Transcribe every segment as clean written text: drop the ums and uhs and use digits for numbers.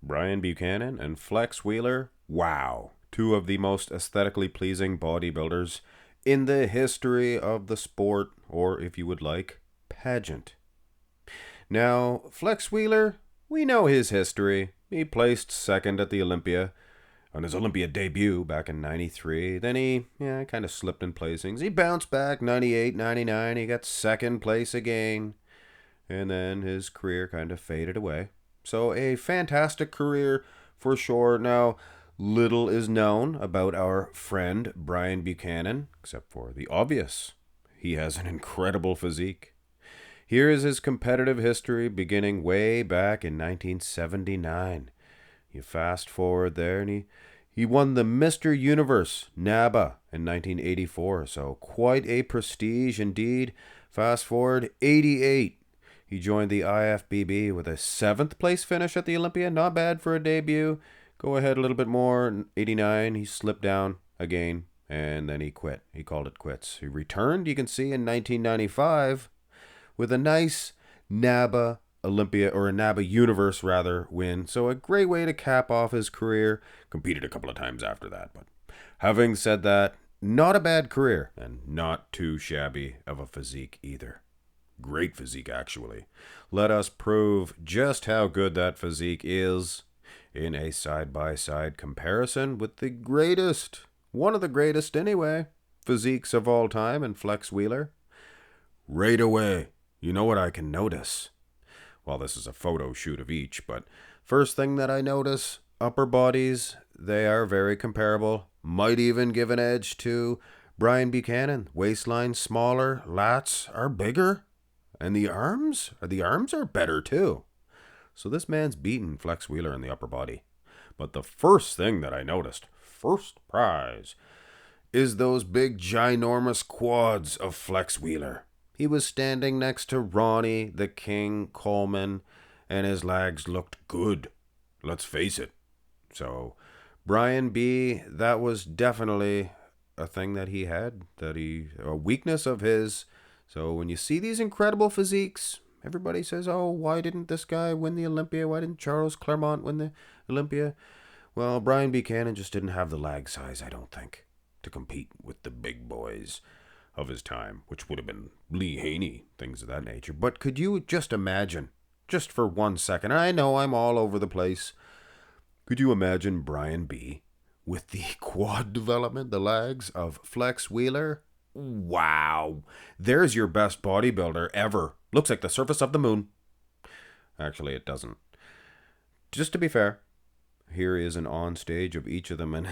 Brian Buchanan and Flex Wheeler, wow, two of the most aesthetically pleasing bodybuilders in the history of the sport, or if you would like, pageant. Now, Flex Wheeler, we know his history. He placed second at the Olympia on his Olympia debut back in 93. Then he kind of slipped in placings. He bounced back 98, 99. He got second place again. And then his career kind of faded away. So a fantastic career for sure. Now, little is known about our friend Brian Buchanan, except for the obvious. He has an incredible physique. Here is his competitive history beginning way back in 1979. You fast forward there, and he won the Mr. Universe NABA in 1984, so quite a prestige indeed. Fast forward 88. He joined the IFBB with a 7th place finish at the Olympia. Not bad for a debut. Go ahead a little bit more. In 89, he slipped down again, and then he quit. He called it quits. He returned, you can see, in 1995 with a nice NABA Olympia, or a NABA Universe rather, win. So a great way to cap off his career. Competed a couple of times after that. But having said that, not a bad career, and not too shabby of a physique either. Great physique, actually. Let us prove just how good that physique is in a side-by-side comparison with the greatest, one of the greatest anyway, physiques of all time in Flex Wheeler. Right away, you know what I can notice? Well, this is a photo shoot of each, but first thing that I notice, upper bodies, they are very comparable. Might even give an edge to Brian Buchanan. Waistline smaller, lats are bigger. And the arms are better too. So this man's beaten Flex Wheeler in the upper body. But the first thing that I noticed, first prize, is those big ginormous quads of Flex Wheeler. He was standing next to Ronnie, the King, Coleman, and his legs looked good. Let's face it. So Brian B., that was definitely a thing that he had, a weakness of his. So when you see these incredible physiques, everybody says, oh, why didn't this guy win the Olympia? Why didn't Charles Clermont win the Olympia? Well, Brian Buchanan just didn't have the lag size, I don't think, to compete with the big boys of his time, which would have been Lee Haney, things of that nature. But could you just imagine, just for 1 second, I know I'm all over the place, could you imagine Brian B. with the quad development, the legs of Flex Wheeler? Wow, there's your best bodybuilder ever. Looks like the surface of the moon. Actually, it doesn't. Just to be fair, here is an on stage of each of them, and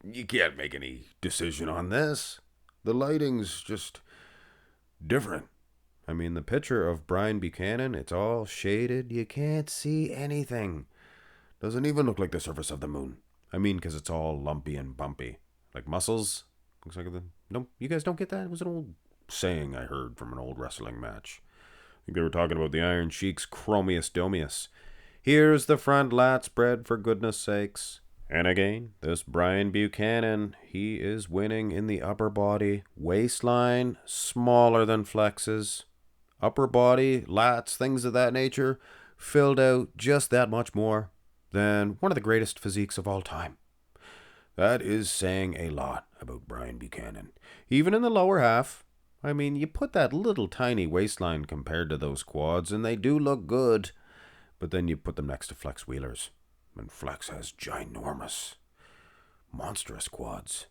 you can't make any decision on this. The lighting's just different. I mean, the picture of Brian Buchanan, it's all shaded. You can't see anything. Doesn't even look like the surface of the moon. I mean, because it's all lumpy and bumpy. Like muscles. Looks like no, you guys don't get that? It was an old saying I heard from an old wrestling match. I think they were talking about the Iron Sheik's Chromius Domius. Here's the front lat spread, for goodness sakes. And again, this Brian Buchanan, he is winning in the upper body. Waistline, smaller than Flex's. Upper body, lats, things of that nature, filled out just that much more than one of the greatest physiques of all time. That is saying a lot about Brian Buchanan. Even in the lower half, I mean, you put that little tiny waistline compared to those quads, and they do look good. But then you put them next to Flex Wheeler's, and Flex has ginormous, monstrous quads.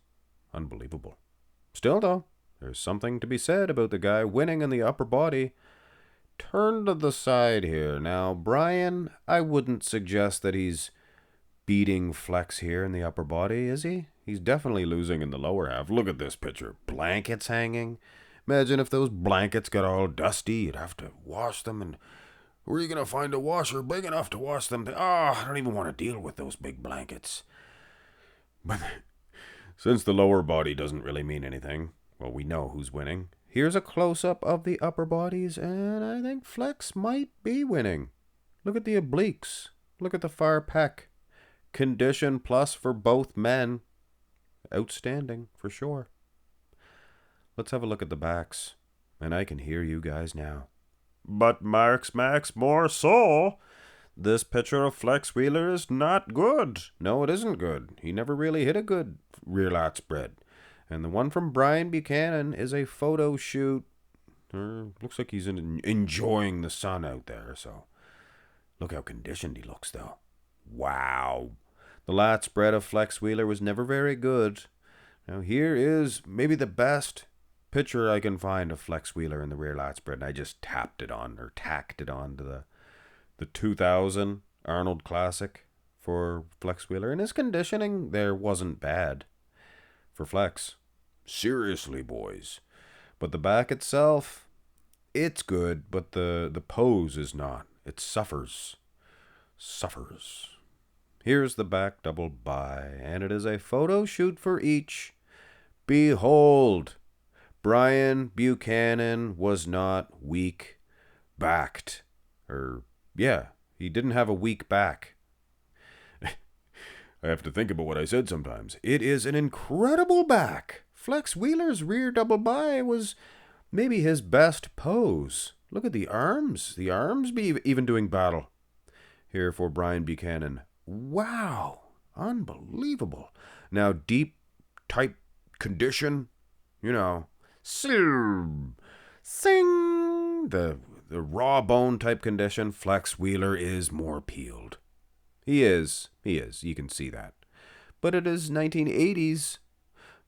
Unbelievable. Still, though, there's something to be said about the guy winning in the upper body. Turn to the side here. Now, Brian, I wouldn't suggest that he's beating Flex here in the upper body, is he? He's definitely losing in the lower half. Look at this picture. Blankets hanging. Imagine if those blankets got all dusty. You'd have to wash them, and where are you going to find a washer big enough to wash them? I don't even want to deal with those big blankets. But since the lower body doesn't really mean anything, well, we know who's winning. Here's a close-up of the upper bodies, and I think Flex might be winning. Look at the obliques. Look at the far pec. Condition plus for both men. Outstanding, for sure. Let's have a look at the backs, and I can hear you guys now. But Max more so. This picture of Flex Wheeler is not good. No, it isn't good. He never really hit a good rear lat spread. And the one from Brian Buchanan is a photo shoot. Looks like he's enjoying the sun out there, so. Look how conditioned he looks, though. Wow. The lat spread of Flex Wheeler was never very good. Now here is maybe the best picture I can find of Flex Wheeler in the rear lat spread, and I just tacked it on to the 2000 Arnold Classic for Flex Wheeler, and his conditioning there wasn't bad for Flex. Seriously, boys. But the back itself, it's good, but the pose is not. It suffers. Here's the back double by, and it is a photo shoot for each. Behold, Brian Buchanan was not weak-backed. He didn't have a weak back. I have to think about what I said sometimes. It is an incredible back. Flex Wheeler's rear double by was maybe his best pose. Look at the arms. The arms be even doing battle here for Brian Buchanan. Wow. Unbelievable. Now, deep type condition, sing. The raw bone type condition, Flex Wheeler is more peeled. He is. You can see that. But it is 1980s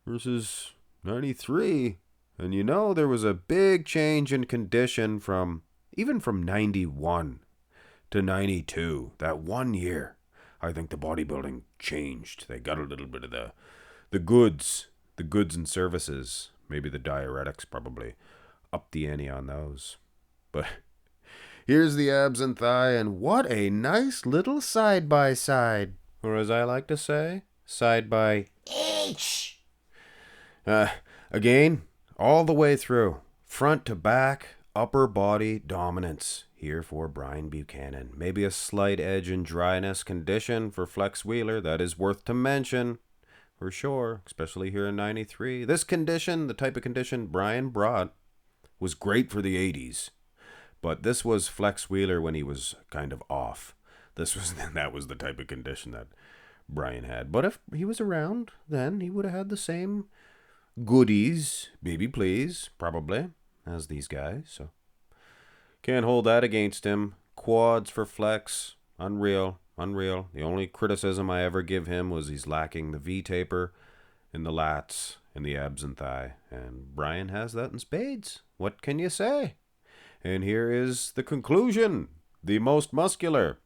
versus 93. And there was a big change in condition from 91 to 92. That 1 year, I think the bodybuilding changed. They got a little bit of the goods and services. Maybe the diuretics probably upped the ante on those. But here's the abs and thigh, and what a nice little side-by-side. Or as I like to say, side-by-each. Again, all the way through, front to back, upper body dominance here for Brian Buchanan. Maybe a slight edge in dryness condition for Flex Wheeler. That is worth to mention, for sure, especially here in 93. This condition, the type of condition Brian brought, was great for the 80s. But this was Flex Wheeler when he was kind of off. That was the type of condition that Brian had. But if he was around then, he would have had the same goodies, baby please, probably, as these guys. So can't hold that against him. Quads for Flex, unreal. The only criticism I ever give him was he's lacking the V-taper in the lats, in the abs and thigh. And Brian has that in spades. What can you say? And here is the conclusion. The most muscular.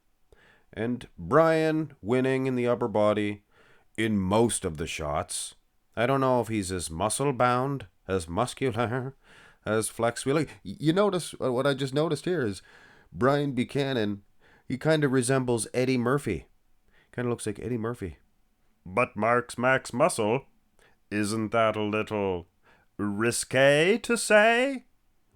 And Brian winning in the upper body in most of the shots. I don't know if he's as muscle-bound, as muscular, as Flex Wheeler. You notice, what I just noticed here is Brian Buchanan, he kind of resembles Eddie Murphy. Kind of looks like Eddie Murphy. But Mark's Max Muscle, isn't that a little risque to say?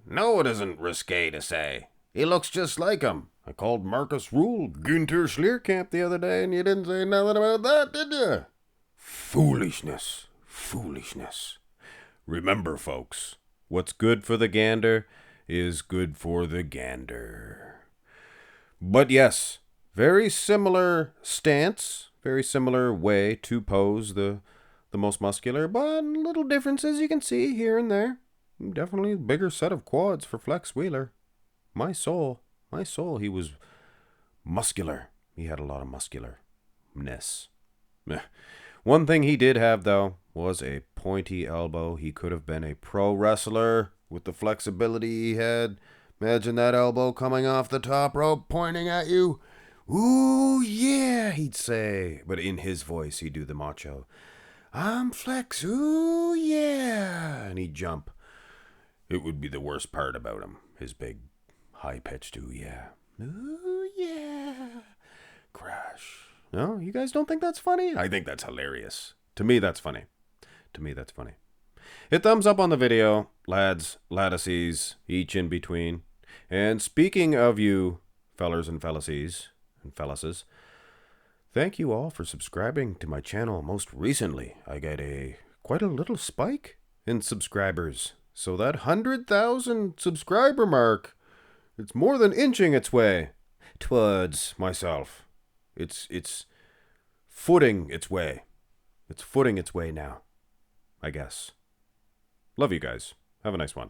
No, it isn't risque to say. He looks just like him. I called Marcus Rule Günther Schlierkamp the other day, and you didn't say nothing about that, did you? Foolishness. Remember, folks, what's good for the gander is good for the gander. But yes, very similar stance, very similar way to pose the most muscular, but little differences you can see here and there. Definitely a bigger set of quads for Flex Wheeler. My soul, he was muscular. He had a lot of muscularness. One thing he did have, though, was a pointy elbow. He could have been a pro wrestler with the flexibility he had. Imagine that elbow coming off the top rope, pointing at you. Ooh, yeah, he'd say. But in his voice, he'd do the macho. I'm Flex, ooh, yeah. And he'd jump. It would be the worst part about him. His big, high-pitched ooh, yeah. Ooh, yeah. Crash. No, you guys don't think that's funny? I think that's hilarious. To me, that's funny. Hit thumbs up on the video, lads, lattices, each in between. And speaking of you, fellers and fellacies and fellasses, thank you all for subscribing to my channel. Most recently, I got quite a little spike in subscribers. So that 100,000 subscriber mark, it's more than inching its way. towards myself. It's footing its way. It's footing its way now, I guess. Love you guys. Have a nice one.